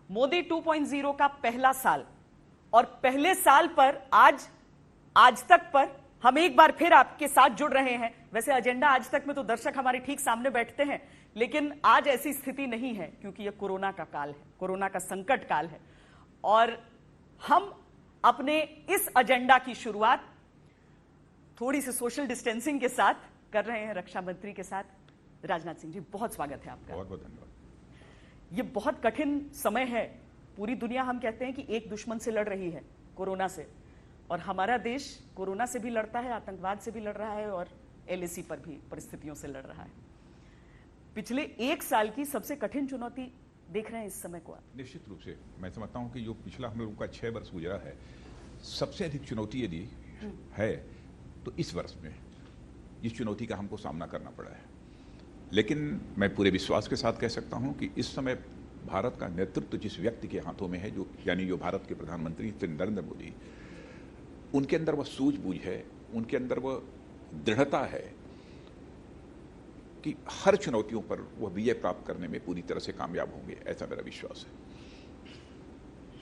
मोदी 2.0 का पहला साल, और पहले साल पर आज तक पर हम एक बार फिर आपके साथ जुड़ रहे हैं। वैसे एजेंडा आज तक में तो दर्शक हमारे ठीक सामने बैठते हैं, लेकिन आज ऐसी स्थिति नहीं है क्योंकि यह कोरोना का काल है, कोरोना का संकट काल है। और हम अपने इस एजेंडा की शुरुआत थोड़ी सी सोशल डिस्टेंसिंग के साथ कर रहे हैं रक्षा मंत्री के साथ। राजनाथ सिंह जी, बहुत स्वागत है आपका। बहुत बहुत धन्यवाद। ये बहुत कठिन समय है, पूरी दुनिया हम कहते हैं कि एक दुश्मन से लड़ रही है, कोरोना से, और हमारा देश कोरोना से भी लड़ता है, आतंकवाद से भी लड़ रहा है और एलएसी पर भी परिस्थितियों से लड़ रहा है। पिछले एक साल की सबसे कठिन चुनौती देख रहे हैं इस समय को आप? निश्चित रूप से मैं समझता हूं कि जो पिछला हम लोगों का 6 वर्ष गुजरा है, सबसे अधिक चुनौती यदि है तो इस वर्ष में इस चुनौती का हमको सामना करना पड़ा है। लेकिन मैं पूरे विश्वास के साथ कह सकता हूं कि इस समय भारत का नेतृत्व जिस व्यक्ति के हाथों में है, जो यानी जो भारत के प्रधानमंत्री श्री नरेंद्र मोदी, उनके अंदर वह सूझबूझ है, उनके अंदर वह दृढ़ता है कि हर चुनौतियों पर वह विजय प्राप्त करने में पूरी तरह से कामयाब होंगे, ऐसा मेरा विश्वास है।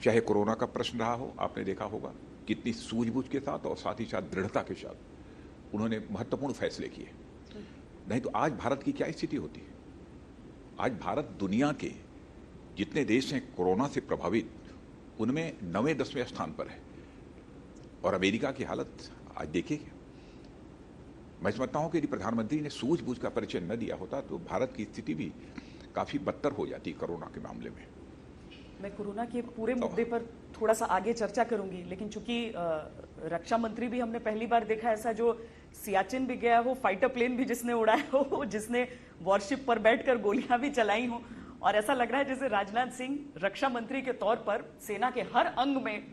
चाहे कोरोना का प्रश्न रहा हो, आपने देखा होगा कितनी सूझबूझ के साथ और साथ ही साथ दृढ़ता के साथ उन्होंने महत्वपूर्ण फैसले किए। नहीं तो आज भारत की क्या स्थिति होती है? आज भारत दुनिया के जितने देश हैं कोरोना से प्रभावित, उनमें 9वें-10वें स्थान पर है। और अमेरिका की हालत आज देखिए। मैं समझता हूं कि यदि प्रधानमंत्री ने सूझबूझ का परिचय न दिया होता तो भारत की स्थिति भी काफी बदतर हो जाती कोरोना के मामले में। मैं कोरोना के पूरे मुद्दे पर थोड़ा सा आगे चर्चा करूंगी, लेकिन चूंकि रक्षा मंत्री भी हमने पहली बार देखा ऐसा जो सियाचिन भी गया हो, फाइटर प्लेन भी जिसने उड़ाया हो, जिसने वॉरशिप पर बैठकर गोलियां भी चलाई हो, और ऐसा लग रहा है जैसे राजनाथ सिंह रक्षा मंत्री के तौर पर सेना के हर अंग में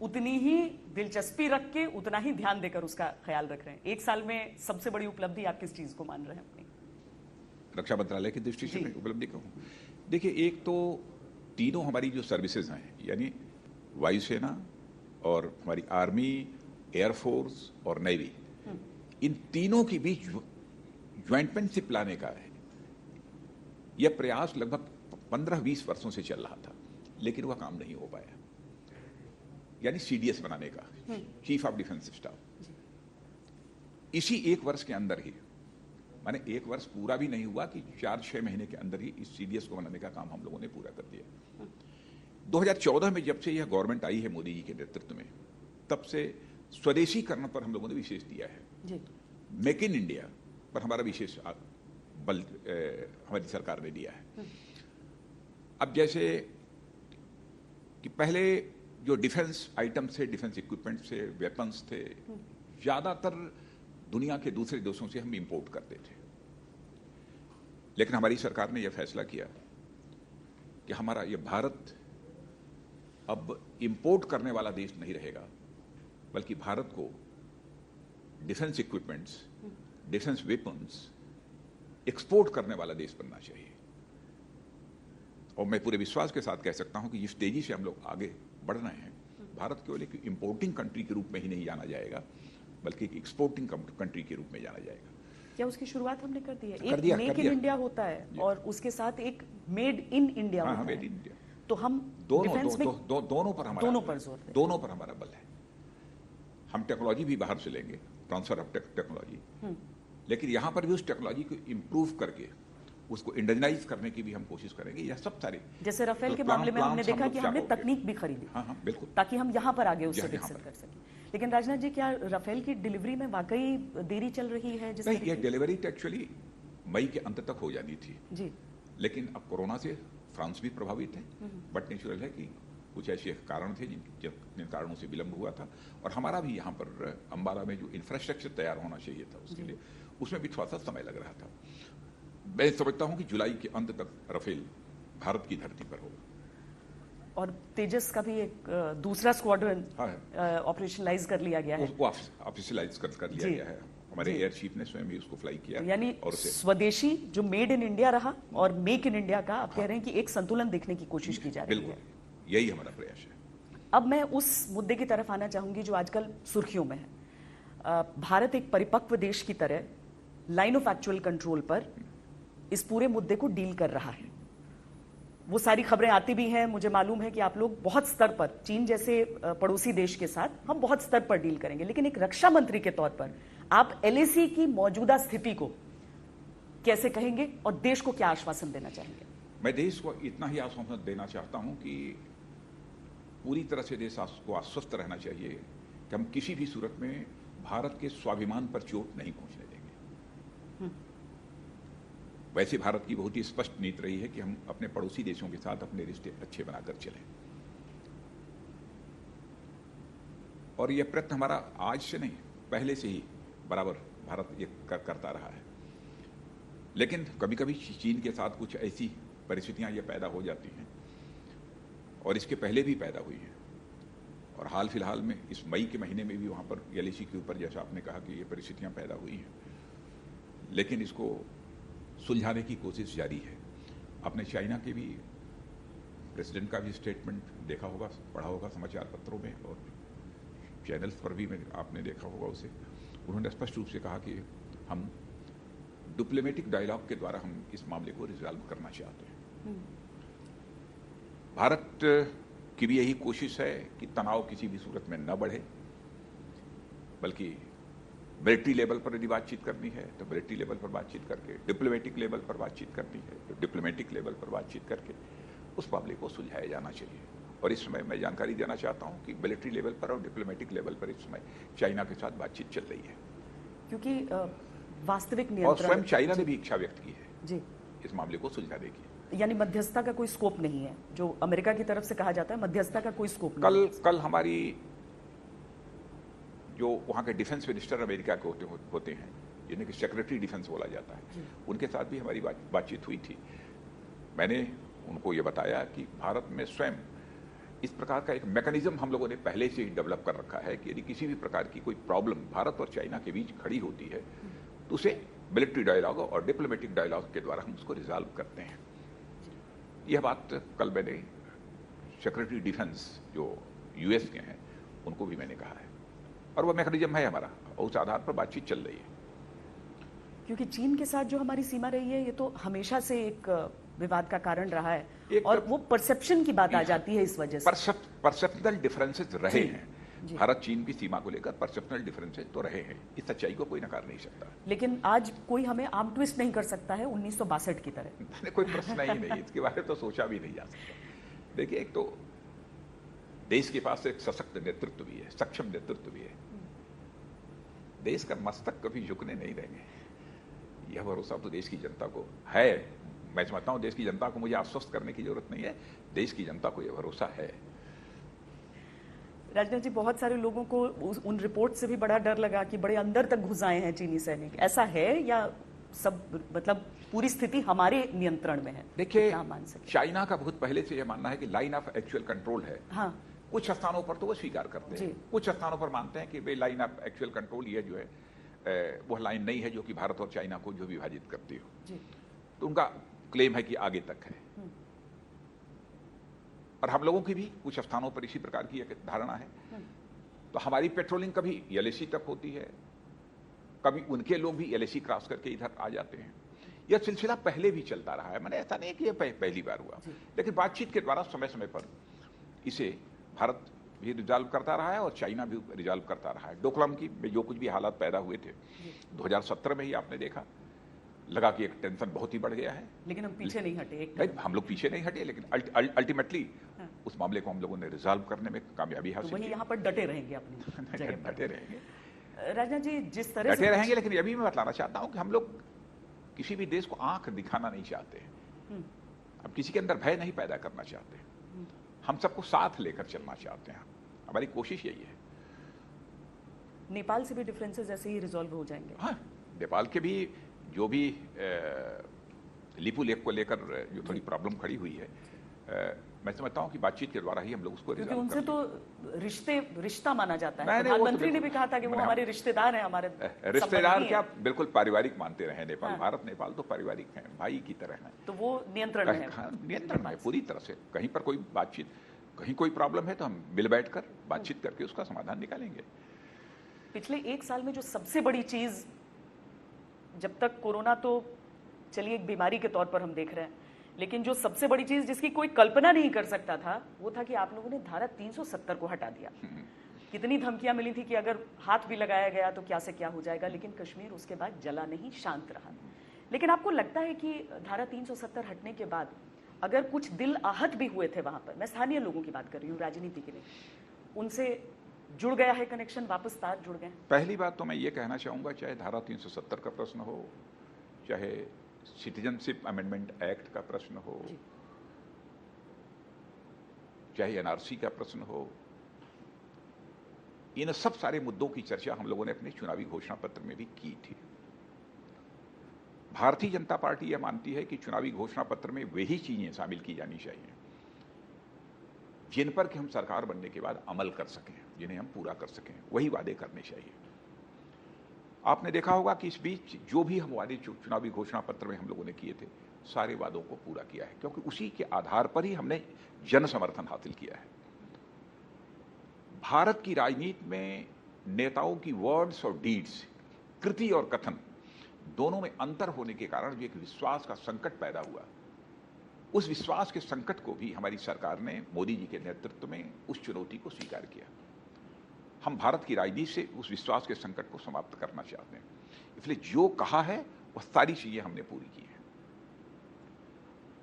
उतनी ही दिलचस्पी रख के, उतना ही ध्यान देकर उसका ख्याल रख रहे हैं। एक साल में सबसे बड़ी उपलब्धि आप किस चीज को मान रहे हैं अपनी? रक्षा मंत्रालय की दृष्टि से मैं उपलब्धि कहूँ, देखिए, एक तो तीनों हमारी जो सर्विसेज हैं, यानी वायुसेना और हमारी आर्मी, एयरफोर्स और नेवी, इन तीनों के बीच ज्वाइंटमैनशिप लाने का है यह प्रयास लगभग 15-20 वर्षों से चल रहा था, लेकिन वह काम नहीं हो पाया। यानी सीडीएस बनाने का, चीफ ऑफ डिफेंस स्टाफ, इसी एक वर्ष के अंदर ही, माने एक वर्ष पूरा भी नहीं हुआ कि 4-6 महीने के अंदर ही इस सीडीएस को बनाने का काम हम लोगों ने पूरा कर दिया। 2014 में जब से यह गवर्नमेंट आई है मोदी जी के नेतृत्व में, तब से स्वदेशीकरण पर हम लोगों ने विशेष दिया है जी। मेक इन इंडिया पर हमारा विशेष बल हमारी सरकार ने दिया है। अब जैसे कि पहले जो डिफेंस आइटम थे, डिफेंस इक्विपमेंट थे, वेपन्स थे, ज्यादातर दुनिया के दूसरे देशों से हम इंपोर्ट करते थे। लेकिन हमारी सरकार ने यह फैसला किया कि हमारा यह भारत अब इंपोर्ट करने वाला देश नहीं रहेगा, बल्कि भारत को defence equipments, defence weapons export करने वाला देश बनना चाहिए। और मैं पूरे विश्वास के साथ कह सकता हूं कि जिस तेजी से हम लोग आगे बढ़ रहे हैं, भारत केवल एक इंपोर्टिंग कंट्री के रूप में ही नहीं जाना जाएगा, बल्कि एक एक्सपोर्टिंग कंट्री के रूप में जाना जाएगा। क्या उसकी शुरुआत हमने कर दी है? एक मेक इन इंडिया होता है और उसके साथ एक मेड इन इंडिया होता है। Made in India. तो हम दोनों पर हमारा बल है। हम टेक्नोलॉजी भी बाहर से लेंगे, ट्रांसफर ऑफ टेक्नोलॉजी, लेकिन यहां पर भी उस टेक्नोलॉजी को इंप्रूव करके उसको इंडियनाइज करने की भी हम कोशिश करेंगे। यह सब सारे, जैसे राफेल के मामले में हमने देखा कि हमने तकनीक भी खरीदी, हाँ, बिल्कुल, ताकि हम यहाँ पर आगे उससे विकसित कर सकें। लेकिन राजनाथ जी, क्या राफेल की डिलीवरी में वाकई देरी चल रही है? नहीं, यह डिलीवरी एक्चुअली मई के अंत तक हो जानी थी जी, लेकिन अब कोरोना से फ्रांस भी प्रभावित है। बट नेचुरल है कि कुछ ऐसे कारण थे जिन कारणों से विलंब हुआ था। और हमारा भी यहाँ पर अंबाला में जो इंफ्रास्ट्रक्चर तैयार होना चाहिए था उसके लिए, उसमें भी थोड़ा सा समय लग रहा था। मैं समझता हूं कि जुलाई के अंत तक राफेल भारत की धरती पर होगा। और तेजस का भी एक दूसरा स्क्वाड्रन ऑपरेशनलाइज कर लिया गया है, उसको ऑफिशियलाइज कर लिया गया है। हमारे एयर चीफ ने स्वयं भी उसको फ्लाई किया। यानी और स्वदेशी जो मेड इन इंडिया रहा और मेक इन इंडिया का, आप कह रहे हैं कि एक संतुलन देखने की कोशिश की जा रही है। यही हमारा प्रयास है। अब मैं उस मुद्दे की तरफ आना चाहूंगी जो आजकल सुर्खियों में है। भारत एक परिपक्व देश की तरह लाइन ऑफ एक्चुअल कंट्रोल पर इस पूरे मुद्दे को डील कर रहा है। वो सारी खबरें आती भी हैं। मुझे मालूम है कि आप लोग बहुत स्तर पर, चीन जैसे पड़ोसी देश के साथ हम बहुत स्तर पर डील करेंगे, लेकिन एक रक्षा मंत्री के तौर पर आप एलएसी की मौजूदा स्थिति को कैसे कहेंगे और देश को क्या आश्वासन देना चाहेंगे? मैं देश को इतना ही आश्वासन देना चाहता हूं कि पूरी तरह से देश को आश्वस्त रहना चाहिए कि हम किसी भी सूरत में भारत के स्वाभिमान पर चोट नहीं पहुंचने देंगे। वैसे भारत की बहुत ही स्पष्ट नीति रही है कि हम अपने पड़ोसी देशों के साथ अपने रिश्ते अच्छे बनाकर चलें, और यह प्रयत्न हमारा आज से नहीं, पहले से ही बराबर भारत ये करता रहा है। लेकिन कभी कभी चीन के साथ कुछ ऐसी परिस्थितियां ये पैदा हो जाती हैं, और इसके पहले भी पैदा हुई हैं, और हाल फिलहाल में इस मई के महीने में भी वहाँ पर एलएसी के ऊपर, जैसा आपने कहा, कि ये परिस्थितियां पैदा हुई हैं, लेकिन इसको सुलझाने की कोशिश जारी है। आपने चाइना के भी प्रेसिडेंट का भी स्टेटमेंट देखा होगा, पढ़ा होगा समाचार पत्रों में, और चैनल्स पर भी आपने देखा होगा उसे। उन्होंने स्पष्ट रूप से कहा कि हम डिप्लोमेटिक डायलॉग के द्वारा हम इस मामले को रिजॉल्व करना चाहते हैं। भारत की भी यही कोशिश है कि तनाव किसी भी सूरत में न बढ़े, बल्कि मिलिट्री लेवल पर यदि बातचीत करनी है तो मिलिट्री लेवल पर बातचीत करके, डिप्लोमेटिक लेवल पर बातचीत करनी है तो डिप्लोमेटिक लेवल पर बातचीत करके उस मामले को सुलझाया जाना चाहिए। और इस समय मैं जानकारी देना चाहता हूं कि मिलिट्री लेवल पर और डिप्लोमेटिक लेवल पर इस समय चाइना के साथ बातचीत चल रही है, क्योंकि वास्तविक और नियंत्रण, स्वयं चाइना ने भी इच्छा व्यक्त की है जी, इस मामले को सुलझाने की। यानी मध्यस्थता का कोई स्कोप नहीं है, जो अमेरिका की तरफ से कहा जाता है, मध्यस्थता का कोई स्कोप नहीं। कल हमारी जो वहाँ के डिफेंस मिनिस्टर अमेरिका के होते हैं, जिन्हें कि सेक्रेटरी डिफेंस बोला जाता है, उनके साथ भी हमारी बातचीत हुई थी। मैंने उनको ये बताया कि भारत में स्वयं इस प्रकार का एक मैकेनिज्म हम लोगों ने पहले से ही डेवलप कर रखा है कि यदि किसी भी प्रकार की कोई प्रॉब्लम भारत और चाइना के बीच खड़ी होती है तो उसे मिलिट्री डायलॉग और डिप्लोमेटिक डायलॉग के द्वारा हम उसको रिजॉल्व करते हैं। यह बात कल मैंने सेक्रेटरी डिफेंस जो यूएस के हैं उनको भी मैंने कहा है, और वह मैकेनिज्म है हमारा, उस आधार पर बातचीत चल रही है। क्योंकि चीन के साथ जो हमारी सीमा रही है, ये तो हमेशा से एक विवाद का कारण रहा है, और वो परसेप्शन की बात आ जाती है इस वजह से। परसेप्शनल डिफरेंसेस रहे हैं, भारत चीन की सीमा को लेकर परसेप्शनल डिफरेंसेस तो रहे हैं, इस सच्चाई को कोई नकार नहीं सकता। लेकिन आज कोई हमें आर्म ट्विस्ट नहीं कर सकता है 1962 की तरह। कोई प्रश्न ही नहीं, इसके बारे में तो सोचा भी नहीं जा सकता। देखिए, एक तो देश के पास एक सशक्त नेतृत्व भी है, सक्षम नेतृत्व भी है, देश का मस्तक कभी झुकने नहीं देंगे, यह भरोसा तो देश की जनता को है। मैं समझता हूं देश की जनता को मुझे आश्वस्त करने की जरूरत नहीं है, देश की जनता को यह भरोसा है। राजनाथ जी, बहुत सारे लोगों को उन रिपोर्ट से भी बड़ा डर लगा कि बड़े अंदर तक घुस आए हैं चीनी सैनिक, ऐसा है या सब, मतलब पूरी स्थिति हमारे नियंत्रण में है? देखिए, चाइना का बहुत पहले से यह मानना है कि लाइन ऑफ एक्चुअल कंट्रोल है। हाँ, कुछ स्थानों पर तो वो स्वीकार करते हैं, कुछ स्थानों पर मानते हैं कि भाई लाइन ऑफ एक्चुअल कंट्रोल ये जो है वह लाइन नहीं है जो कि भारत और चाइना को जो विभाजित करती हो जी। तो उनका क्लेम है कि आगे तक है, और हम लोगों की भी कुछ स्थानों पर इसी प्रकार की एक धारणा है। तो हमारी पेट्रोलिंग कभी एलएसी तक होती है, कभी उनके लोग भी एलएसी क्रॉस करके इधर आ जाते हैं। यह सिलसिला पहले भी चलता रहा है, मैंने ऐसा नहीं कि यह पहली बार हुआ, लेकिन बातचीत के द्वारा समय समय पर इसे भारत भी रिजॉल्व करता रहा है और चाइना भी रिजॉल्व करता रहा है। डोकलाम की जो कुछ भी हालात पैदा हुए थे 2017 में ही आपने देखा, लगा कि एक टेंशन बहुत ही बढ़ गया है, लेकिन हम पीछे नहीं हटे। नहीं, हम लोग पीछे नहीं हटे, लेकिन अल्टीमेटली उस मामले को हम लोगों ने रिजॉल्व करने में कामयाबी हासिल की। वही यहाँ पर डटे रहेंगे अपनी जगह पर। डटे रहेंगे राजनाथ जी, जिस तरह से डटे रहेंगे, लेकिन यह भी मैं बतलाना चाहता हूं कि हम लोग किसी भी देश को आंख दिखाना नहीं चाहते, अब किसी के अंदर भय नहीं पैदा करना चाहते, हम सबको साथ लेकर चलना चाहते हैं। हमारी कोशिश यही है। नेपाल से भी डिफरेंसेस ऐसे ही रिजॉल्व हो जाएंगे? हाँ, नेपाल के भी जो भी लिपू लेक को लेकर जो थोड़ी प्रॉब्लम खड़ी हुई है, मैं समझता हूं कि बातचीत के द्वारा ही हम लोग उसको क्योंकि रिजॉल्व उनसे तो रिश्ता माना जाता है। नहीं, वो तो प्रधानमंत्री ने भी कहा था कि वो हमारे रिश्तेदार हैं, हमारे रिश्तेदार क्या, बिल्कुल पारिवारिक मानते रहे नेपाल। भारत नेपाल तो पारिवारिक है, भाई की तरह है, तो वो नियंत्रण में है। हाँ, नियंत्रण में है पूरी तरह से। कहीं पर कोई बातचीत, कहीं कोई प्रॉब्लम है तो हम मिल बैठकर बातचीत करके उसका समाधान निकालेंगे। पिछले एक साल में जो सबसे बड़ी चीज, जब तक कोरोना तो चलिए एक बीमारी के तौर पर हम देख रहे हैं, लेकिन जो सबसे बड़ी चीज जिसकी कोई कल्पना नहीं कर सकता था वो था कि आप लोगों ने धारा 370 को हटा दिया। कितनी धमकियां मिली थी कि अगर हाथ भी लगाया गया तो क्या से क्या हो जाएगा, लेकिन कश्मीर उसके बाद जला नहीं, शांत रहा। लेकिन आपको लगता है कि धारा 370 हटने के बाद अगर कुछ दिल आहत भी हुए थे वहां पर, मैं स्थानीय लोगों की बात कर रही हूँ, राजनीति के लिए, उनसे जुड़ गया है कनेक्शन, वापस तार जुड़ गए? पहली बात तो मैं ये कहना चाहूंगा, चाहे धारा 370 का प्रश्न हो, चाहे सिटीजनशिप अमेंडमेंट एक्ट का प्रश्न हो, चाहे एनआरसी का प्रश्न हो, इन सब सारे मुद्दों की चर्चा हम लोगों ने अपने चुनावी घोषणा पत्र में भी की थी। भारतीय जनता पार्टी यह मानती है कि चुनावी घोषणा पत्र में वही चीजें शामिल की जानी चाहिए जिन पर कि हम सरकार बनने के बाद अमल कर सकें, जिन्हें हम पूरा कर सकें, वही वादे करने चाहिए। आपने देखा होगा कि इस बीच जो भी हम वादे चुनावी घोषणा पत्र में हम लोगों ने किए थे, सारे वादों को पूरा किया है, क्योंकि उसी के आधार पर ही हमने जन समर्थन हासिल किया है। भारत की राजनीति में नेताओं की वर्ड्स और डीड्स, कृति और कथन, दोनों में अंतर होने के कारण जो एक विश्वास का संकट पैदा हुआ, उस विश्वास के संकट को भी हमारी सरकार ने मोदी जी के नेतृत्व में उस चुनौती को स्वीकार किया। हम भारत की राजनीति से उस विश्वास के संकट को समाप्त करना चाहते हैं, इसलिए जो कहा है वह सारी चीजें हमने पूरी की हैं।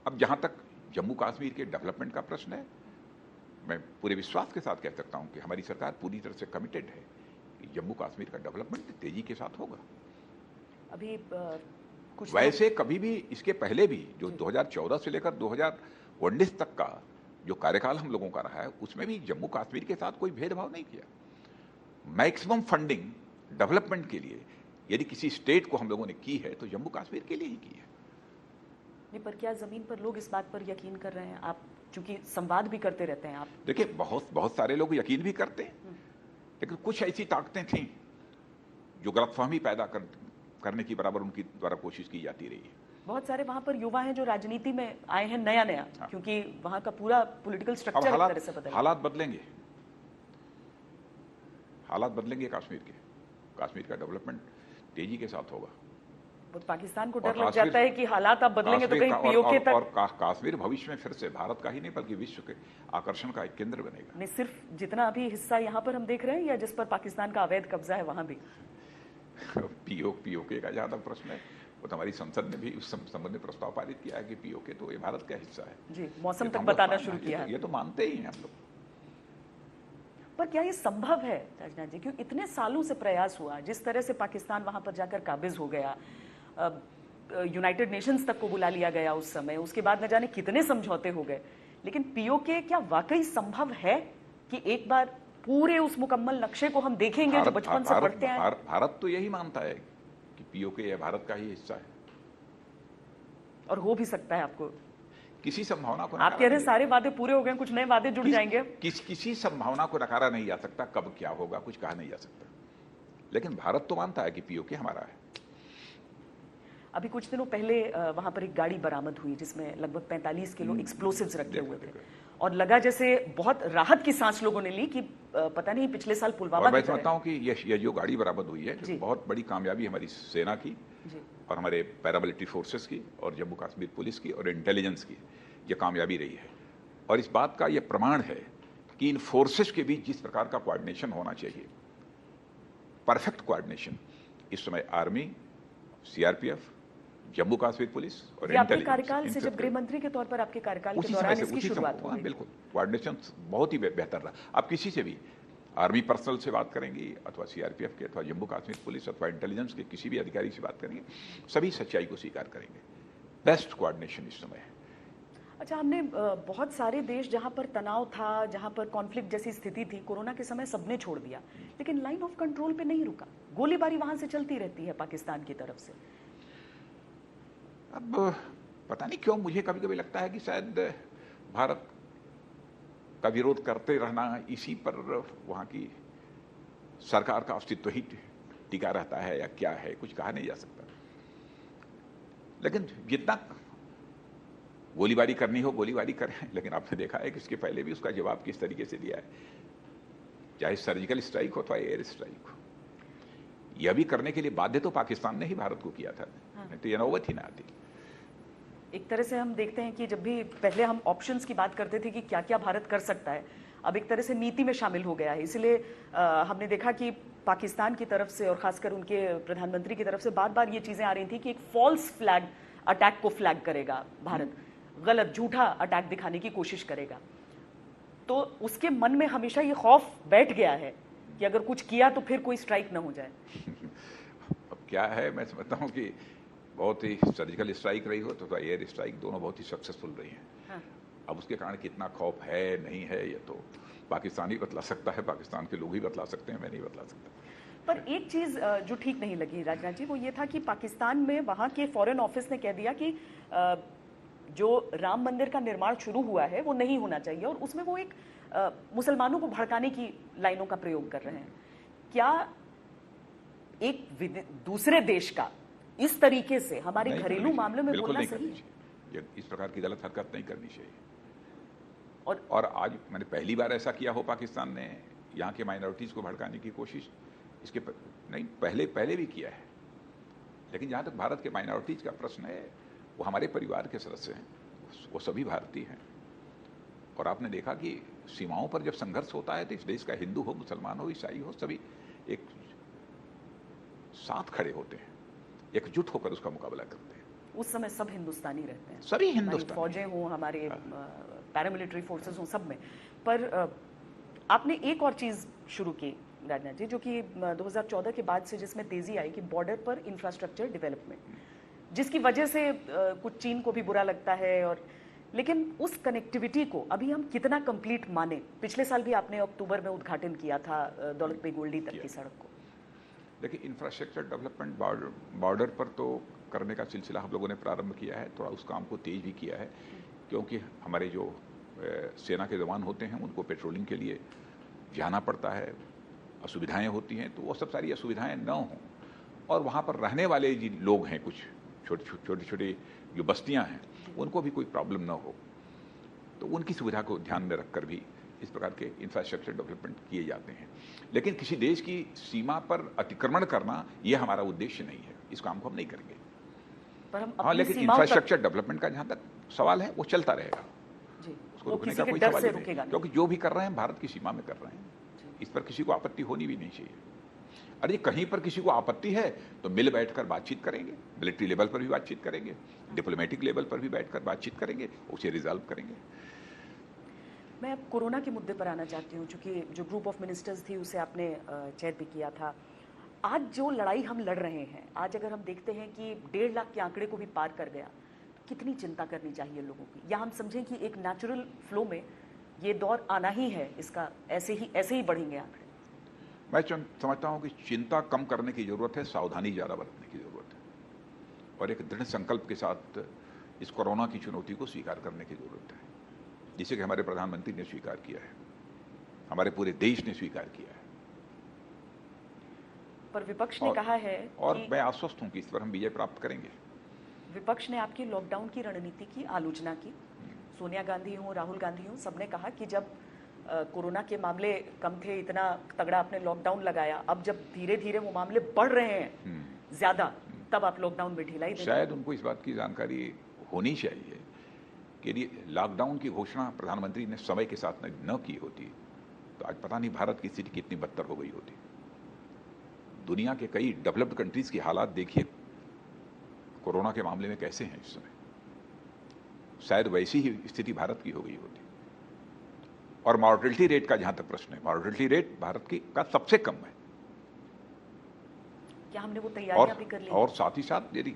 अब जहां तक जम्मू कश्मीर के डेवलपमेंट का प्रश्न है, मैं पूरे विश्वास के साथ कह सकता हूं कि हमारी सरकार पूरी तरह से कमिटेड है कि जम्मू कश्मीर का डेवलपमेंट तेजी के साथ होगा। अभी कुछ वैसे कभी भी इसके पहले भी जो 2014 से लेकर 2019 तक का जो कार्यकाल हम लोगों का रहा है, उसमें भी जम्मू कश्मीर के साथ कोई भेदभाव नहीं किया। मैक्सिमम फंडिंग डेवलपमेंट के लिए यदि किसी स्टेट को हम लोगों ने की है तो जम्मू कश्मीर के लिए ही की है। नहीं, पर क्या जमीन पर लोग इस बात पर यकीन कर रहे हैं? आप चूंकि संवाद भी करते रहते हैं, आप देखिए, बहुत सारे लोग यकीन भी करते हैं, लेकिन कुछ ऐसी ताकतें थीं जो गलतफहमी पैदा करने की बराबर उनकी द्वारा कोशिश की जाती रही है। बहुत सारे वहां पर युवा हैं जो राजनीति में आए हैं नया नया, क्योंकि वहां का पूरा पॉलिटिकल स्ट्रक्चर एक तरह से बदल, हालात बदलेंगे, हालात बदलेंगे कश्मीर का डेवलपमेंट तेजी के साथ होगा। पाकिस्तान को डर लग जाता है कि हालात अब बदलेंगे तो कहीं पीओके तक, और कश्मीर भविष्य में फिर से भारत का ही नहीं बल्कि विश्व के आकर्षण का एक केंद्र बनेगा। नहीं, सिर्फ जितना अभी हिस्सा यहाँ पर हम देख रहे हैं या जिस पर पाकिस्तान का अवैध कब्जा है वहां भी? पीओके का जहां तक प्रश्न है, वो तो हमारी संसद ने भी उस संबंध में प्रस्ताव पारित किया है कि पीओके तो ये भारत का हिस्सा है। जी, मौसम तक बताना शुरू किया है। ये तो मानते ही हैं हम लोग। पर क्या ये संभव है राजनाथ जी? क्यों इतने सालों से प्रयास हुआ, जिस तरह से पाकिस्तान वहां पर जाकर काबिज हो गया, यूनाइटेड नेशंस तक को बुला लिया गया उस समय, उसके बाद न जाने कितने समझौते हो गए, लेकिन पीओके क्या वाकई संभव है कि एक बार पूरे उस मुकम्मल नक्शे को हम देखेंगे जो बचपन से पढ़ते हैं? भारत तो यही मानता है कि पीओके यह भारत का ही हिस्सा है, और हो भी सकता है। आपको किसी संभावना को, आप कह रहे हैं सारे वादे पूरे हो गए, कुछ नए वादे जुड़ जाएंगे? किसी संभावना को नकारा नहीं जा सकता, कब क्या होगा कुछ कहा नहीं जा सकता, लेकिन भारत तो मानता है कि पीओके हमारा है। अभी कुछ दिनों पहले वहां पर एक गाड़ी बरामद हुई जिसमें लगभग 45 किलो एक्सप्लोसिव्स रखे हुए थे, और लगा जैसे बहुत राहत की सांस लोगों ने ली कि पता नहीं पिछले साल पुलवामा मैं समझता हूं कि ये जो गाड़ी बरामद हुई है बहुत बड़ी कामयाबी हमारी सेना की और हमारे पैरामिलिट्री फोर्सेस की और जम्मू कश्मीर पुलिस की और इंटेलिजेंस की ये कामयाबी रही है। और इस बात का ये प्रमाण है कि इन फोर्सेस के बीच जिस प्रकार का कोऑर्डिनेशन होना चाहिए, परफेक्ट कोऑर्डिनेशन, इस समय army, CRPF, Jammu Kashmir police और इंटेलिजेंस, कार्यकाल से जब गृह मंत्री के तौर पर आपके कार्यकाल के दौरान इसकी शुरुआत हुई, बिल्कुल कोऑर्डिनेशन बहुत ही बेहतर रहा। आप किसी से भी आर्मी पर्सनल से बात करेंगी अथवा सीआरपीएफ के अथवा जम्मू कश्मीर पुलिस अथवा इंटेलिजेंस के किसी भी अधिकारी से बात करेंगे, सभी सच्चाई को स्वीकार करेंगे। बेस्ट कोऑर्डिनेशन इस समय है। अच्छा, हमने बहुत सारे देश जहां पर तनाव था, जहां पर कॉन्फ्लिक्ट जैसी स्थिति थी, कोरोना के समय सबने छोड़ दिया, लेकिन लाइन ऑफ कंट्रोल पे नहीं रुका, गोलीबारी वहां से चलती रहती है पाकिस्तान की तरफ से। अब पता नहीं क्यों मुझे कभी कभी लगता है कि शायद भारत का विरोध करते रहना, इसी पर वहां की सरकार का अस्तित्व ही टिका रहता है या क्या है, कुछ कहा नहीं जा सकता। लेकिन जितना गोलीबारी करनी हो गोलीबारी करें, लेकिन आपने देखा है कि इसके पहले भी उसका जवाब किस तरीके से दिया है, चाहे सर्जिकल स्ट्राइक हो तो एयर स्ट्राइक हो। यह भी करने के लिए बाध्य तो पाकिस्तान ने ही भारत को किया था, नहीं तो यह नौबत ही ना आती। एक तरह से हम देखते हैं कि जब भी पहले हम ऑप्शंस की बात करते थे कि क्या क्या भारत कर सकता है, अब एक तरह से नीति में शामिल हो गया है। इसलिए हमने देखा कि पाकिस्तान की तरफ से और खासकर उनके प्रधानमंत्री की तरफ से बार बार ये चीजें आ रही थी कि एक फॉल्स फ्लैग अटैक को फ्लैग करेगा भारत, गलत झूठा अटैक दिखाने की कोशिश करेगा। तो उसके मन में हमेशा ये खौफ बैठ गया है कि अगर कुछ किया तो फिर कोई स्ट्राइक ना हो जाए। अब क्या है, मैं समझता हूँ कि बहुत ही सर्जिकल स्ट्राइक रही हो तो एयर स्ट्राइक दोनों बहुत ही सक्सेसफुल रही हैं। हाँ। अब उसके कारण कितना खौफ है नहीं है ये तो पाकिस्तान ही बतला सकता है, पाकिस्तान के लोग ही बतला सकते हैं, मैं नहीं बतला सकता। पर एक चीज जो ठीक नहीं लगी राजनाथ जी, वो ये था कि पाकिस्तान में वहां के फॉरेन ऑफिस ने कह दिया कि जो राम मंदिर का निर्माण शुरू हुआ है वो नहीं होना चाहिए, और उसमें वो एक मुसलमानों को भड़काने की लाइनों का प्रयोग कर रहे हैं। क्या एक दूसरे देश का इस तरीके से हमारे घरेलू मामलों में बोलना सही है? इस प्रकार की गलत हरकत नहीं करनी चाहिए। और आज मैंने पहली बार ऐसा किया हो पाकिस्तान ने यहाँ के माइनॉरिटीज को भड़काने की कोशिश, इसके नहीं पहले भी किया है। लेकिन जहाँ तक भारत के माइनॉरिटीज का प्रश्न है, वो हमारे परिवार के सदस्य हैं, वो सभी भारतीय हैं। और आपने देखा कि सीमाओं पर जब संघर्ष होता है तो इस देश का हिंदू हो, मुसलमान हो, ईसाई हो, सभी एक साथ खड़े होते हैं, एकजुट होकर उसका मुकाबला करते हैं। उस समय सब हिंदुस्तानी रहते हैं, सभी हिंदुस्तानी, फौजें हों, हमारे पैरामिलिट्री फोर्सेस हों, सब में। पर आपने एक और चीज शुरू की राजनाथ जी, जो कि 2014 के बाद से जिसमें तेजी आई कि बॉर्डर पर इंफ्रास्ट्रक्चर डेवलपमेंट, जिसकी वजह से कुछ चीन को भी बुरा लगता है। और लेकिन उस कनेक्टिविटी को अभी हम कितना कंप्लीट माने? पिछले साल भी आपने अक्टूबर में उद्घाटन किया था दौलत बेग ओल्डी तक की सड़क को। देखिए, इंफ्रास्ट्रक्चर डेवलपमेंट बॉर्डर पर तो करने का सिलसिला हम लोगों ने प्रारंभ किया है, थोड़ा उस काम को तेज भी किया है, क्योंकि हमारे जो सेना के जवान होते हैं उनको पेट्रोलिंग के लिए जाना पड़ता है, असुविधाएं होती हैं, तो वो सब सारी असुविधाएं न हों, और वहाँ पर रहने वाले जिन लोग हैं, कुछ छोटे छोटे जो बस्तियाँ हैं, उनको भी कोई प्रॉब्लम ना हो, तो उनकी सुविधा को ध्यान में रखकर भी इस प्रकार के इंफ्रास्ट्रक्चर डेवलपमेंट किए जाते हैं। लेकिन किसी देश की सीमा पर अतिक्रमण करना ये हमारा उद्देश्य नहीं है, इस काम को हम नहीं करेंगे। पर हम हाँ, लेकिन इंफ्रास्ट्रक्चर डेवलपमेंट का जहाँ तक सवाल है वो चलता रहेगा, उसको रोकने का कोई सवाल नहीं, क्योंकि जो भी कर रहे हैं भारत की सीमा में कर रहे हैं, इस पर किसी को आपत्ति होनी भी नहीं चाहिए। अरे कहीं पर किसी को आपत्ति है तो मिल बैठकर बातचीत करेंगे, मिलिट्री लेवल पर भी बातचीत करेंगे, डिप्लोमेटिक लेवल पर भी बैठकर बातचीत करेंगे, उसे रिजॉल्व करेंगे। मैं अब कोरोना के मुद्दे पर आना चाहती हूँ, क्योंकि जो ग्रुप ऑफ मिनिस्टर्स थी उसे आपने चेयर भी किया था। आज जो लड़ाई हम लड़ रहे हैं, आज अगर हम देखते हैं कि 1.5 लाख के आंकड़े को भी पार कर गया, तो कितनी चिंता करनी चाहिए लोगों की? या हम समझें कि एक नेचुरल फ्लो में ये दौर आना ही है, इसका ऐसे ही बढ़ेंगे आंकड़े? मैं समझता हूँ कि चिंता कम करने की जरूरत है, सावधानी ज़्यादा बरतने की जरूरत है, और एक दृढ़ संकल्प के साथ इस कोरोना की चुनौती को स्वीकार करने की जरूरत है, जिसे कि हमारे प्रधानमंत्री ने स्वीकार किया है, हमारे पूरे देश ने स्वीकार किया है। पर विपक्ष ने कहा है, और मैं आश्वस्त हूं कि इस पर हम विजय प्राप्त करेंगे। विपक्ष ने आपकी लॉकडाउन की रणनीति की आलोचना की। सोनिया गांधी हो, राहुल गांधी हो, सबने कहा कि जब कोरोना के मामले कम थे, इतना तगड़ा आपने लॉकडाउन लगाया, अब जब धीरे धीरे वो मामले बढ़ रहे हैं ज्यादा, तब आप लॉकडाउन में ढिलाई दें। शायद उनको इस बात की जानकारी होनी चाहिए कि यदि लॉकडाउन की घोषणा प्रधानमंत्री ने समय के साथ न की होती तो आज पता नहीं भारत की स्थिति कितनी बदतर हो गई होती। दुनिया के कई डेवलप्ड कंट्रीज की हालात देखिए कोरोना के मामले में कैसे हैं इस समय, शायद वैसी ही स्थिति भारत की हो गई होती। और मॉर्टेलिटी रेट का जहां तक प्रश्न है, मॉर्टेलिटी रेट भारत की का सबसे कम है। क्या हमने वो तैयारियां भी कर ली? और साथ ही साथ यदि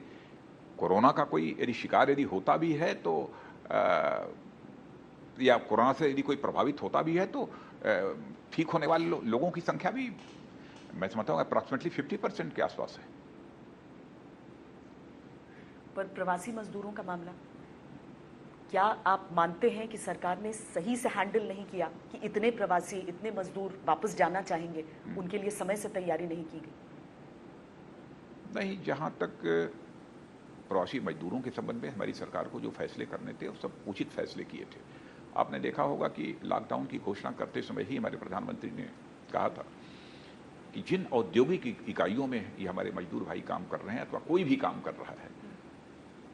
कोरोना का कोई यदि शिकार यदि होता भी है तो या कोरोना से यदि कोई प्रभावित होता भी है तो ठीक होने वाले लोगों की संख्या भी मैं समझता हूँ अप्रॉक्सीमेटली 50% के आसपास है। पर प्रवासी मजदूरों का मामला, क्या आप मानते हैं कि सरकार ने सही से हैंडल नहीं किया कि इतने प्रवासी, इतने मजदूर वापस जाना चाहेंगे, उनके लिए समय से तैयारी नहीं की गई? नहीं, जहां तक प्रवासी मजदूरों के संबंध में हमारी सरकार को जो फैसले करने थे वो सब उचित फैसले किए थे। आपने देखा होगा कि लॉकडाउन की घोषणा करते समय ही हमारे प्रधानमंत्री ने कहा था कि जिन औद्योगिक इकाइयों में ये हमारे मजदूर भाई काम कर रहे हैं अथवा कोई भी काम कर रहा है,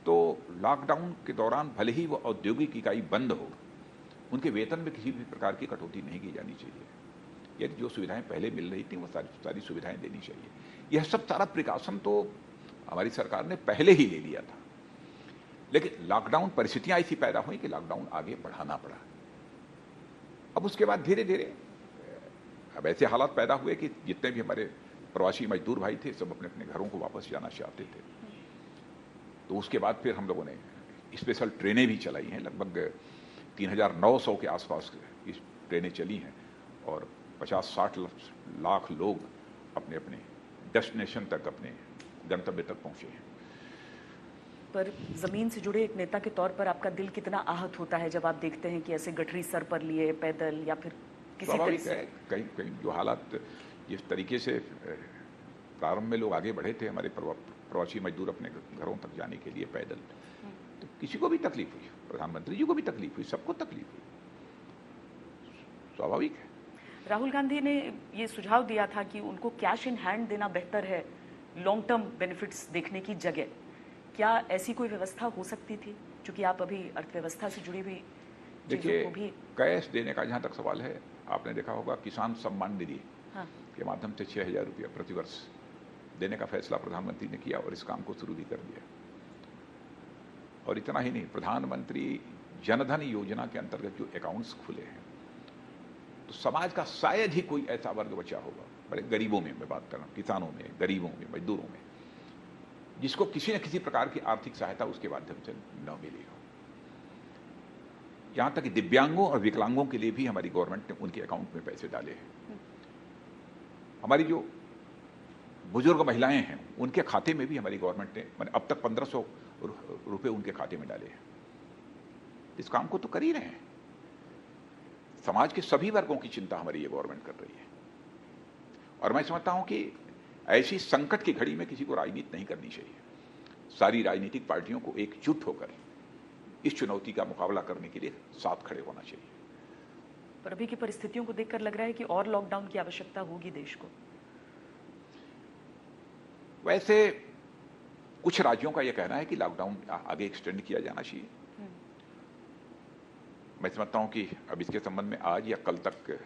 तो लॉकडाउन के दौरान भले ही वो औद्योगिक इकाई बंद हो, उनके वेतन में किसी भी प्रकार की कटौती नहीं की जानी चाहिए। यदि जो सुविधाएं पहले मिल रही थी वो सारी सुविधाएं देनी चाहिए। यह सब सारा प्रिकॉशन तो हमारी सरकार ने पहले ही ले लिया था, लेकिन लॉकडाउन परिस्थितियां ऐसी पैदा हुई कि लॉकडाउन आगे बढ़ाना पड़ा। अब उसके बाद धीरे धीरे अब ऐसे हालात पैदा हुए कि जितने भी हमारे प्रवासी मजदूर भाई थे सब अपने अपने घरों को वापस जाना चाहते थे। तो उसके बाद फिर हम लोगों ने स्पेशल ट्रेनें भी चलाई हैं, लगभग 3,900 के आसपास इस ट्रेनें चली हैं और 50-60 लाख लोग अपने अपने डेस्टिनेशन तक, अपने गंतव्य तक पहुंचे हैं। पर जमीन से जुड़े एक नेता के तौर पर आपका दिल कितना आहत होता है जब आप देखते हैं कि ऐसे गठरी सर पर लिए पैदल या फिर किसी तरह से? कहीं कहीं जो हालात जिस तरीके से प्रारंभ में लोग आगे बढ़े थे, हमारे प्रवासी मजदूर अपने घरों तक जाने के लिए पैदल, तो किसी को भी तकलीफ हुई, प्रधानमंत्री जी को भी तकलीफ हुई, सबको तकलीफ हुई, स्वाभाविक है। राहुल गांधी ने ये सुझाव दिया था कि उनको कैश इन हैंड देना बेहतर है लॉन्ग टर्म बेनिफिट्स देखने की जगह। क्या ऐसी कोई व्यवस्था हो सकती थी, क्योंकि आप अभी अर्थव्यवस्था से जुड़ी हुई देखिए, कैश देने का जहाँ तक सवाल है, आपने देखा होगा किसान सम्मान निधि के माध्यम से 6,000 रुपया प्रतिवर्ष देने का फैसला प्रधानमंत्री ने किया और इस काम को शुरू भी कर दिया। और इतना ही नहीं, प्रधानमंत्री जनधन योजना के अंतर्गत जो अकाउंट्स खुले हैं, तो समाज का शायद ही कोई ऐसा वर्ग बचा होगा, बड़े गरीबों में मैं बात कर रहा हूँ, किसानों में, गरीबों में, मजदूरों में, जिसको किसी न किसी प्रकार की आर्थिक सहायता उसके माध्यम से न मिली हो। यहां तक कि दिव्यांगों और विकलांगों के लिए भी हमारी गवर्नमेंट ने उनके अकाउंट में पैसे डाले हैं। हमारी जो बुजुर्ग महिलाएं हैं उनके खाते में भी हमारी गवर्नमेंट ने अब तक 1,500 रुपए उनके खाते में डाले हैं। इस काम को तो कर ही रहे हैं। समाज के सभी वर्गों की चिंता हमारी ये गवर्नमेंट कर रही है और मैं समझता हूं कि ऐसी संकट की घड़ी में किसी को राजनीति नहीं करनी चाहिए। सारी राजनीतिक पार्टियों को एकजुट होकर इस चुनौती का मुकाबला करने के लिए साथ खड़े होना चाहिए। पर अभी की परिस्थितियों को देखकर लग रहा है कि और लॉकडाउन की आवश्यकता होगी देश को। वैसे कुछ राज्यों का यह कहना है कि लॉकडाउन आगे एक्सटेंड किया जाना चाहिए। मैं समझता हूं कि अब इसके संबंध में आज या कल तक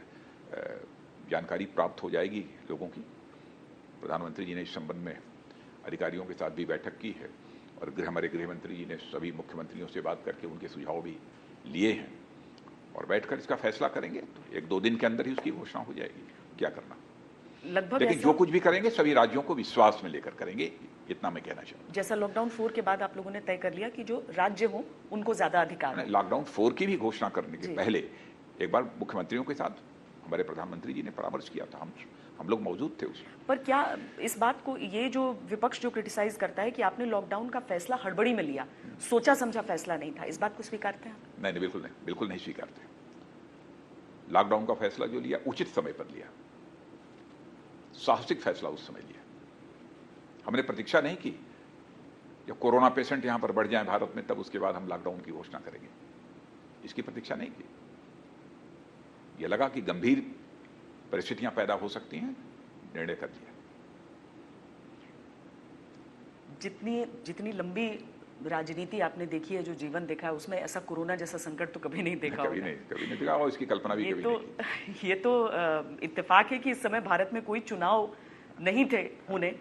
जानकारी प्राप्त हो जाएगी लोगों की। प्रधानमंत्री जी ने इस संबंध में अधिकारियों के साथ भी बैठक की है और हमारे गृह मंत्री जी ने सभी मुख्यमंत्रियों से बात करके उनके सुझाव भी लिए हैं और बैठकर इसका फैसला करेंगे। तो 1-2 दिन के अंदर ही उसकी घोषणा हो जाएगी क्या करना। लगभग लेकिन जो कुछ भी करेंगे सभी राज्यों को विश्वास में लेकर करेंगे, इतना मैं कहना चाहूंगा। जैसा लॉकडाउन 4 के बाद आप लोगों ने तय कर लिया कि जो राज्य हो उनको ज्यादा अधिकार है। लॉकडाउन 4 की भी घोषणा करने के पहले एक बार मुख्यमंत्रियों के साथ हमारे प्रधानमंत्री जी ने परामर्श किया था, हम लोग मौजूद थे उसमें। पर क्या इस बात को, ये जो विपक्ष जो क्रिटिसाइज करता है कि आपने लॉकडाउन का फैसला हड़बड़ी में लिया, सोचा समझा फैसला नहीं था, इस बात को स्वीकारते हैं? नहीं, बिल्कुल नहीं स्वीकारते। लॉकडाउन का फैसला जो लिया उचित समय पर लिया, साहसिक फैसला उस समय लिया। हमने प्रतीक्षा नहीं की जब कोरोना पेशेंट यहां पर बढ़ जाए भारत में तब उसके बाद हम लॉकडाउन की घोषणा करेंगे, इसकी प्रतीक्षा नहीं की। यह लगा कि गंभीर परिस्थितियां पैदा हो सकती हैं, निर्णय कर दिया। जितनी लंबी राजनीति आपने देखी है, जो जीवन देखा है, उसमें ऐसा कोरोना जैसा संकट तो कभी नहीं देखा होगा। कभी नहीं देखा और इसकी कल्पना भी कभी नहीं की। ये तो इत्तेफाक है कि इस समय भारत में कोई चुनाव नहीं थे होने,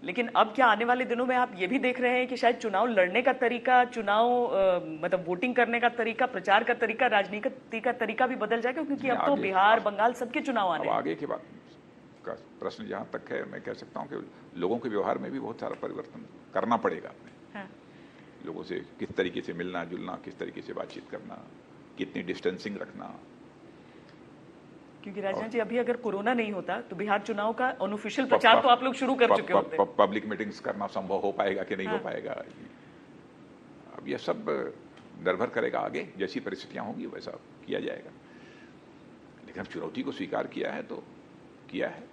लेकिन अब क्या आने वाले दिनों में आप ये भी देख रहे हैं कि शायद चुनाव लड़ने का तरीका, मतलब वोटिंग करने का तरीका, प्रचार का तरीका, राजनीति का तरीका भी बदल जाएगा, क्योंकि अब तो बिहार, बंगाल सबके चुनाव आने हैं। आगे की बात का प्रश्न जहां तक है, मैं कह सकता हूं कि लोगों के व्यवहार में भी बहुत सारा परिवर्तन करना पड़ेगा। लोगों से किस तरीके से मिलना जुलना, किस तरीके से बातचीत करना, कितनी डिस्टेंसिंग रखना। क्योंकि राजनाथ जी, अभी अगर कोरोना नहीं होता तो बिहार चुनाव का अनऑफिशियल प्रचार तो आप लोग शुरू कर चुके होते। पब्लिक मीटिंग्स करना संभव हो पाएगा कि नहीं हो पाएगा, अब यह सब निर्भर करेगा आगे जैसी परिस्थितियां होंगी वैसा किया जाएगा। लेकिन चुनौती को स्वीकार किया है तो किया है।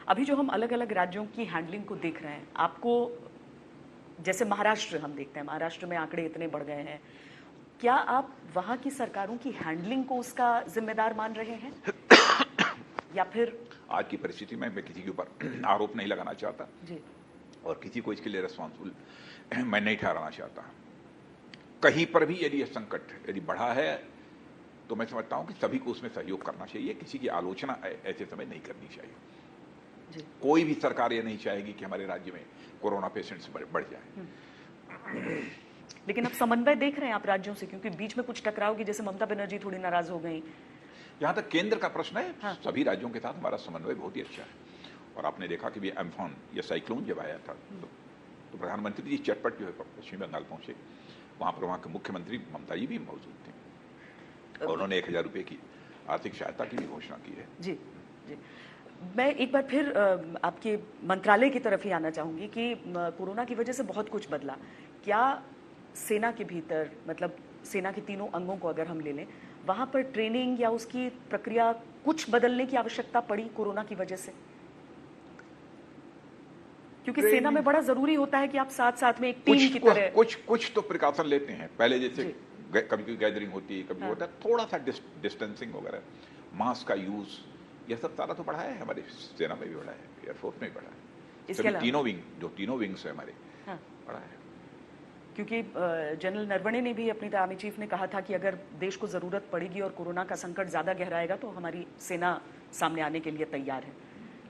अभी जो हम अलग अलग राज्यों की हैंडलिंग को देख रहे हैं, आपको जैसे महाराष्ट्र हम देखते हैं, महाराष्ट्र में आंकड़े इतने बढ़ गए हैं, क्या आप वहां की सरकारों की हैंडलिंग को उसका जिम्मेदार मान रहे हैं या फिर? आज की परिस्थिति में मैं किसी के ऊपर आरोप नहीं लगाना चाहता जी, और किसी को इसके लिए रिस्पॉन्सिबल मैं नहीं ठहराना चाहता। कहीं पर भी यदि यह संकट यदि बढ़ा है तो मैं समझता हूं कि सभी को उसमें सहयोग करना चाहिए, किसी की आलोचना ऐसे समय नहीं करनी चाहिए जी। कोई भी सरकार ये नहीं चाहेगी कि हमारे राज्य में कोरोना पेशेंट्स बढ़ जाए। लेकिन अब समन्वय देख रहे हैं आप राज्यों से, क्योंकि बीच में कुछ टकराव की, जैसे ममता बनर्जी थोड़ी नाराज हो गई। जहां तक केंद्र का प्रश्न है, हाँ। सभी राज्यों के साथ हमारा समन्वय बहुत ही अच्छा है। और आपने देखा कि ये एम्फॉन या साइक्लोन जब आया था तो प्रधानमंत्री जी चटपट जो है पश्चिम बंगाल पहुंचे, वहां पर वहां के मुख्यमंत्री ममता जी भी मौजूद थे और उन्होंने 1000 रुपए की आर्थिक सहायता की भी घोषणा की है। जी जी। मैं एक बार फिर आपके मंत्रालय की तरफ ही आना चाहूंगी कि कोरोना की वजह से बहुत कुछ बदला। क्या सेना के भीतर, मतलब सेना के तीनों अंगों को अगर हम ले लें, वहां पर ट्रेनिंग या उसकी प्रक्रिया कुछ बदलने की आवश्यकता पड़ी कोरोना की वजह से? क्योंकि सेना में बड़ा जरूरी होता है कि आप साथ साथ में एक टीम की तरह कुछ तो प्रिकॉशन लेते हैं पहले, जैसे कभी कोई गैदरिंग होती है, कभी होता है थोड़ा सा डिस्टेंसिंग वगैरह, मास्क का यूज, यह सब सारा तो बढ़ा है, हमारी सेना में भी बढ़ा है, एयरफोर्स में भी बढ़ा है, इसके अलावा तीनों विंग्स है हमारे, बढ़ा है। क्योंकि जनरल नरवणे ने भी, अपनी आर्मी चीफ ने कहा था कि अगर देश को जरूरत पड़ेगी और कोरोना का संकट ज्यादा गहराएगा तो हमारी सेना सामने आने के लिए तैयार है।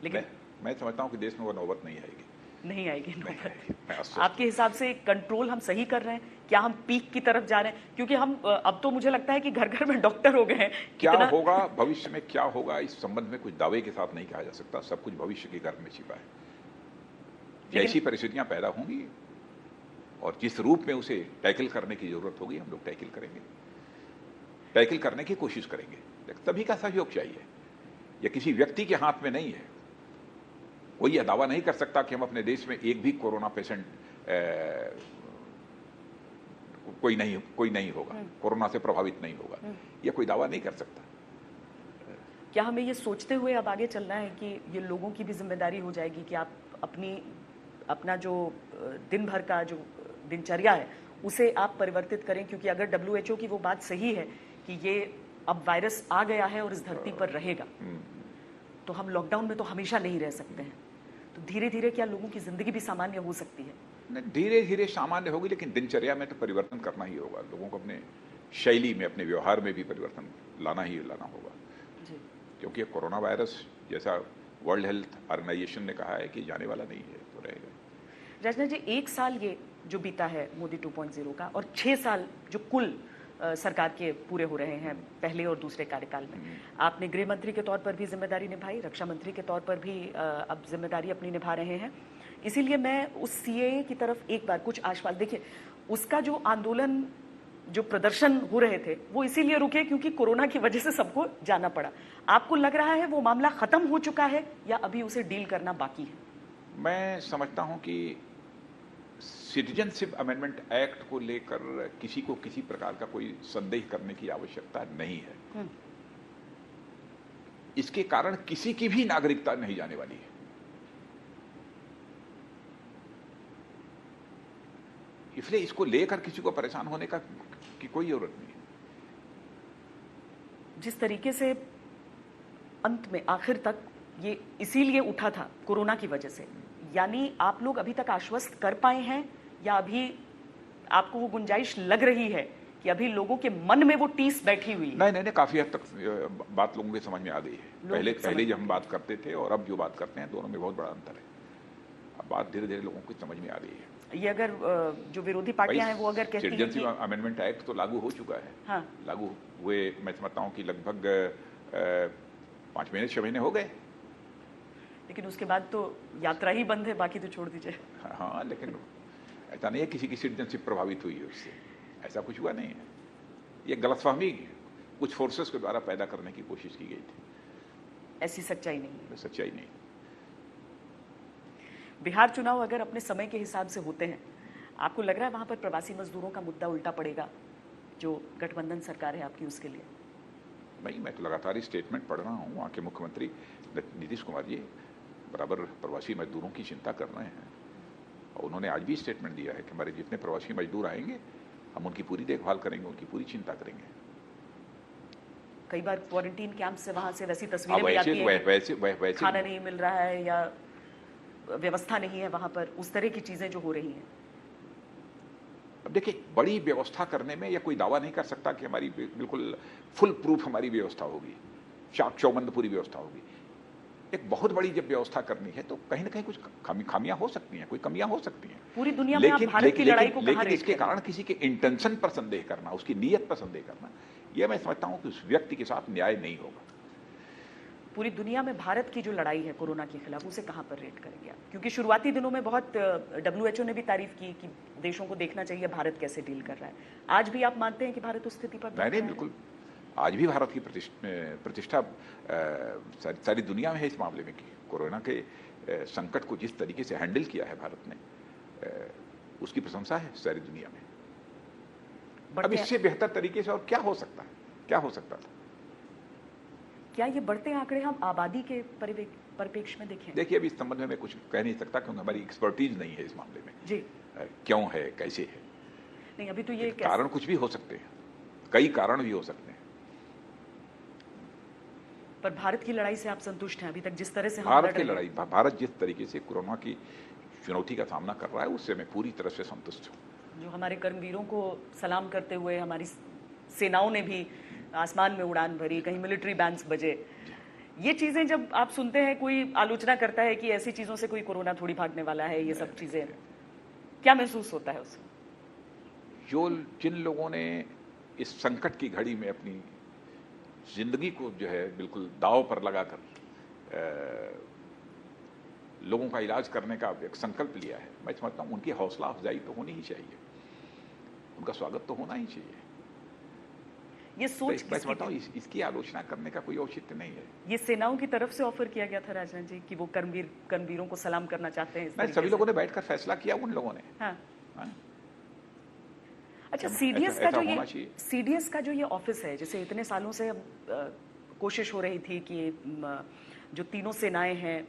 लेकिन मैं समझता हूं कि देश में वो नौबत नहीं आएगी नौबत। आपके हिसाब से कंट्रोल हम सही कर रहे हैं? क्या हम पीक की तरफ जा रहे हैं? क्योंकि हम अब तो मुझे लगता है कि घर घर में डॉक्टर हो गए हैं। क्या होगा भविष्य में, क्या होगा इस संबंध में कुछ दावे के साथ नहीं कहा जा सकता, सब कुछ भविष्य के गर्भ में छिपा है। जैसी परिस्थितियां पैदा होंगी और जिस रूप में उसे टैकल करने की जरूरत होगी, हम लोग टैकल करेंगे, टैकल करने की कोशिश करेंगे। सभी का सहयोग चाहिए, यह किसी व्यक्ति के हाथ में नहीं है। कोई यह दावा नहीं कर सकता कि हम अपने देश में एक भी कोरोना पेशेंट कोई नहीं होगा, कोरोना से प्रभावित नहीं होगा, यह कोई दावा नहीं कर सकता। क्या हमें ये सोचते हुए अब आगे चलना है कि ये लोगों की भी जिम्मेदारी हो जाएगी कि आप अपना जो दिन भर का जो दिनचर्या है उसे आप परिवर्तित करें? क्योंकि अगर WHO की वो बात सही है कि ये अब वायरस आ गया है और इस धरती पर रहेगा, तो हम लॉकडाउन में तो हमेशा नहीं रह सकते हैं। तो धीरे धीरे क्या लोगों की जिंदगी भी सामान्य हो सकती है? धीरे धीरे सामान्य होगी, लेकिन दिनचर्या में तो परिवर्तन करना ही होगा। लोगों को अपने शैली में, अपने व्यवहार में भी परिवर्तन लाना होगा जी। क्योंकि कोरोना वायरस, जैसा वर्ल्ड हेल्थ ऑर्गेनाइजेशन ने कहा है, कि जाने वाला नहीं है, तो रहेगा। राजनाथ जी, 1 साल ये जो बीता है मोदी 2.0 का, और 6 साल जो कुल सरकार के पूरे हो रहे हैं पहले और दूसरे कार्यकाल में, आपने गृह मंत्री के तौर पर भी जिम्मेदारी निभाई, रक्षा मंत्री के तौर पर भी अब जिम्मेदारी अपनी निभा रहे हैं। इसीलिए मैं उस CAA की तरफ एक बार कुछ आश्वासन, देखिए उसका जो आंदोलन, जो प्रदर्शन हो रहे थे, वो इसीलिए रुके क्योंकि कोरोना की वजह से सबको जाना पड़ा। आपको लग रहा है वो मामला खत्म हो चुका है या अभी उसे डील करना बाकी है? मैं समझता हूं कि सिटीजनशिप अमेंडमेंट एक्ट को लेकर किसी को किसी प्रकार का कोई संदेह करने की आवश्यकता नहीं है। इसके कारण किसी की भी नागरिकता नहीं जाने वाली है। इसलिए इसको लेकर किसी को परेशान होने की कोई जरूरत नहीं है। जिस तरीके से अंत में आखिर तक ये इसीलिए उठा था कोरोना की वजह से, यानी आप लोग अभी तक आश्वस्त कर पाए हैं या अभी आपको वो गुंजाइश लग रही है कि अभी लोगों के मन में वो टीस बैठी हुई है? नहीं, काफी हद तक बात लोगों के समझ में आ गई है। पहले जब हम बात करते थे और अब जो बात करते हैं, दोनों में बहुत बड़ा अंतर है। अब बात धीरे धीरे लोगों को समझ में आ गई है। ये अगर जो विरोधी पार्टियां हैं वो अगर कहती हैं कि सिटीजनशिप अमेंडमेंट एक्ट तो लागू हो चुका है, हाँ, लागू हुए मैं समझता हूँ कि लगभग 5 महीने 6 महीने हो गए, लेकिन उसके बाद तो यात्रा ही बंद है, बाकी तो छोड़ दीजिए। हाँ, लेकिन ऐसा नहीं है किसी की सिटीजनशिप प्रभावित हुई है उससे, ऐसा कुछ हुआ नहीं है। ये गलतफहमी कुछ फोर्सेस के द्वारा पैदा करने की कोशिश की गई थी, ऐसी सच्चाई नहीं है। सच्चाई नहीं। बिहार चुनाव अगर अपने समय के हिसाब से होते हैं, आपको लग रहा है वहां पर प्रवासी मजदूरों का मुद्दा उल्टा पड़ेगा, जो गठबंधन सरकार है आपकी उसके लिए? नहीं, मैं तो लगातार ही स्टेटमेंट पढ़ रहा हूँ। वहाँ के मुख्यमंत्री नीतीश कुमार जी बराबर प्रवासी मजदूरों की चिंता कर रहे हैं और उन्होंने आज भी स्टेटमेंट दिया है कि हमारे जितने प्रवासी मजदूर आएंगे हम उनकी पूरी देखभाल करेंगे, उनकी पूरी चिंता करेंगे। कई बार क्वारंटीन कैंप से वहां से वैसी तस्वीरें भी आती हैं, वैसे खाना नहीं मिल रहा है या व्यवस्था नहीं है वहां पर, उस तरह की चीजें जो हो रही हैं। अब देखिए, बड़ी व्यवस्था करने में या कोई दावा नहीं कर सकता कि हमारी बिल्कुल फुल प्रूफ हमारी व्यवस्था होगी, चाक चौबंद पूरी व्यवस्था होगी। एक बहुत बड़ी जब व्यवस्था करनी है तो कहीं ना कहीं कुछ खामियां हो सकती हैं, कोई कमियां हो सकती हैं। पूरी दुनिया में आप भारत की लड़ाई को कहां लेकिन रेट इसके करें? कारण किसी के इंटेंशन पर संदेह करना, उसकी नीयत पर संदेह करना, यह मैं समझता हूं कि उस व्यक्ति के साथ न्याय नहीं होगा। पूरी दुनिया में भारत की जो लड़ाई है कोरोना के खिलाफ, उसे कहां पर रेट करेंगे आप? क्योंकि शुरुआती दिनों में बहुत WHO ने भी तारीफ की कि देशों को देखना चाहिए भारत कैसे डील कर रहा है। आज भी आप मानते हैं कि भारत उस स्थिति पर नहीं, बिल्कुल। आज भी भारत की प्रतिष्ठा सारी दुनिया में है इस मामले में कि कोरोना के संकट को जिस तरीके से हैंडल किया है भारत ने, उसकी प्रशंसा है सारी दुनिया में। अब इससे बेहतर तरीके से और क्या हो सकता है, क्या हो सकता था? क्या ये बढ़ते आंकड़े हम आबादी के परिप्रेक्ष्य में देखें? देखिए, अभी इस संबंध में मैं कुछ कह नहीं सकता क्योंकि हमारी एक्सपर्टीज नहीं है इस मामले में। जी। क्यों है, कैसे है? नहीं, अभी तो ये कारण कुछ भी हो सकते हैं, कई कारण भी हो सकते हैं। पर भारत की लड़ाई से आप संतुष्ट हैं अभी तक जिस तरह से भारत जिस तरीके से कोरोना की चुनौती का सामना कर रहा है उससे मैं पूरी तरह से संतुष्ट हूँ। जो हमारे कर्मवीरों को सलाम करते हुए हमारी सेनाओं ने भी आसमान में उड़ान भरी, कहीं मिलिट्री बैंड्स बजे, ये चीजें जब आप सुनते हैं, कोई आलोचना करता है कि ऐसी चीजों से कोई कोरोना थोड़ी भागने वाला है, ये सब चीजें, क्या महसूस होता है उसमें? जिन लोगों ने इस संकट की घड़ी में अपनी जिंदगी को जो है बिल्कुल दांव पर लगाकर लोगों का इलाज करने का एक संकल्प लिया है, मैं समझता हूं उनकी हौसला अफजाई तो होनी ही चाहिए, उनका स्वागत तो होना ही चाहिए। ये सोच मैं समझता हूं इसकी आलोचना करने का कोई औचित्य नहीं है। ये सेनाओं की तरफ से ऑफर किया गया था राजनाथ जी कि वो कर्मवीरों को सलाम करना चाहते हैं। सभी लोगों ने बैठकर फैसला किया, उन लोगों ने। हाँ। हाँ? अच्छा, सीडीएस का जो ये ऑफिस है, जैसे इतने सालों से कोशिश हो रही थी कि जो तीनों सेनाएं हैं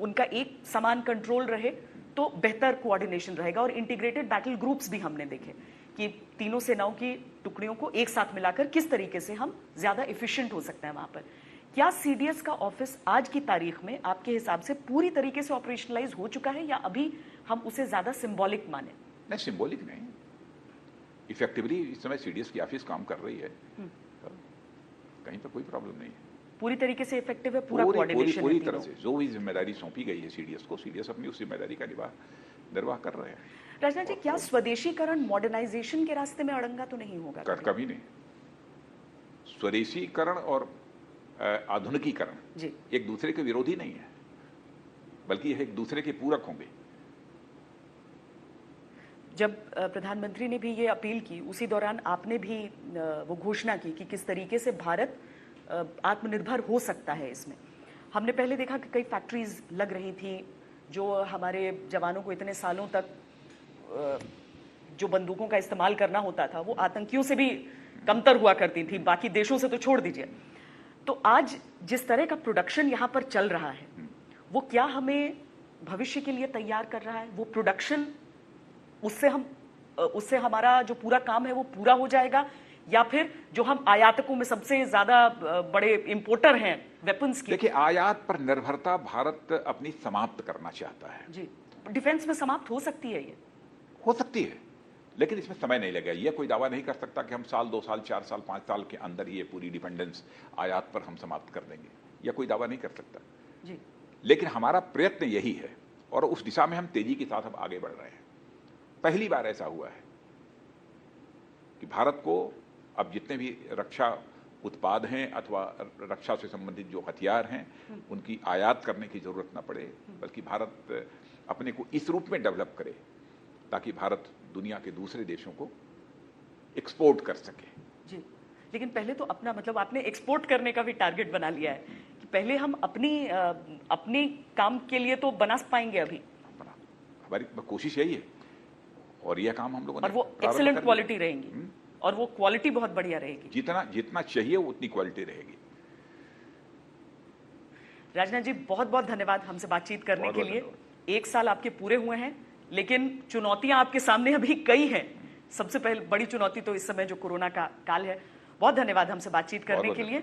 उनका एक समान कंट्रोल रहे तो बेहतर कोऑर्डिनेशन रहेगा, और इंटीग्रेटेड बैटल ग्रुप्स भी हमने देखे कि तीनों सेनाओं की टुकड़ियों को एक साथ मिलाकर किस तरीके से हम ज्यादा एफिशिएंट हो सकते हैं वहां पर। क्या सीडीएस का ऑफिस आज की तारीख में आपके हिसाब से पूरी तरीके से ऑपरेशनलाइज हो चुका है, या अभी हम उसे ज्यादा सिंबॉलिक माने? नहीं, सिंबॉलिक नहीं, इफेक्टिवली इस समय सीडीएस की ऑफिस काम कर रही है, कहीं पर कोई प्रॉब्लम नहीं है, पूरी तरीके से इफेक्टिव है, पूरा कोऑर्डिनेशन पूरी तरह से जो भी जिम्मेदारी सौंपी गई है सीडीएस को, सीडीएस अपनी उस जिम्मेदारी का निर्वाह कर रहे हैं। राजनाथ जी, क्या स्वदेशीकरण मॉडर्नाइजेशन के रास्ते में अड़ंगा तो नहीं होगा? कभी नहीं। स्वदेशीकरण और आधुनिकीकरण एक दूसरे के विरोधी नहीं है, बल्कि यह एक दूसरे के पूरक होंगे। जब प्रधानमंत्री ने भी ये अपील की, उसी दौरान आपने भी वो घोषणा की कि किस तरीके से भारत आत्मनिर्भर हो सकता है। इसमें हमने पहले देखा कि कई फैक्ट्रीज लग रही थी जो हमारे जवानों को इतने सालों तक जो बंदूकों का इस्तेमाल करना होता था वो आतंकियों से भी कमतर हुआ करती थी, बाकी देशों से तो छोड़ दीजिए। तो आज जिस तरह का प्रोडक्शन यहाँ पर चल रहा है, वो क्या हमें भविष्य के लिए तैयार कर रहा है? वो प्रोडक्शन, उससे हमारा जो पूरा काम है वो पूरा हो जाएगा, या फिर जो हम आयातकों में सबसे ज्यादा बड़े इंपोर्टर हैं वेपन्स की? देखिए, आयात पर निर्भरता भारत अपनी समाप्त करना चाहता है। जी, डिफेंस में समाप्त हो सकती है, ये हो सकती है, लेकिन इसमें समय नहीं लगेगा। ये कोई दावा नहीं कर सकता कि हम साल, 2 साल, 4 साल, 5 साल के अंदर ये पूरी डिपेंडेंस आयात पर हम समाप्त कर देंगे, यह कोई दावा नहीं कर सकता जी। लेकिन हमारा प्रयत्न यही है और उस दिशा में हम तेजी के साथ अब आगे बढ़ रहे हैं। पहली बार ऐसा हुआ है कि भारत को अब जितने भी रक्षा उत्पाद हैं अथवा रक्षा से संबंधित जो हथियार हैं उनकी आयात करने की जरूरत न पड़े, बल्कि भारत अपने को इस रूप में डेवलप करे ताकि भारत दुनिया के दूसरे देशों को एक्सपोर्ट कर सके। जी, लेकिन पहले तो अपना, मतलब आपने एक्सपोर्ट करने का भी टारगेट बना लिया है कि पहले हम अपनी काम के लिए तो बना पाएंगे। अभी हमारी कोशिश यही है और यह काम हम लोगों ने, और वो एक्सीलेंट क्वालिटी रहेंगी और वो क्वालिटी बहुत बढ़िया रहेगी। जितना चाहिए उतनी क्वालिटी रहेगी। राजनाथ जी, बहुत बहुत धन्यवाद हमसे बातचीत करने के लिए। 1 साल आपके पूरे हुए हैं, लेकिन चुनौतियां आपके सामने अभी कई हैं। सबसे पहले बड़ी चुनौती तो इस समय जो कोरोना का काल है। बहुत धन्यवाद हमसे बातचीत करने के लिए।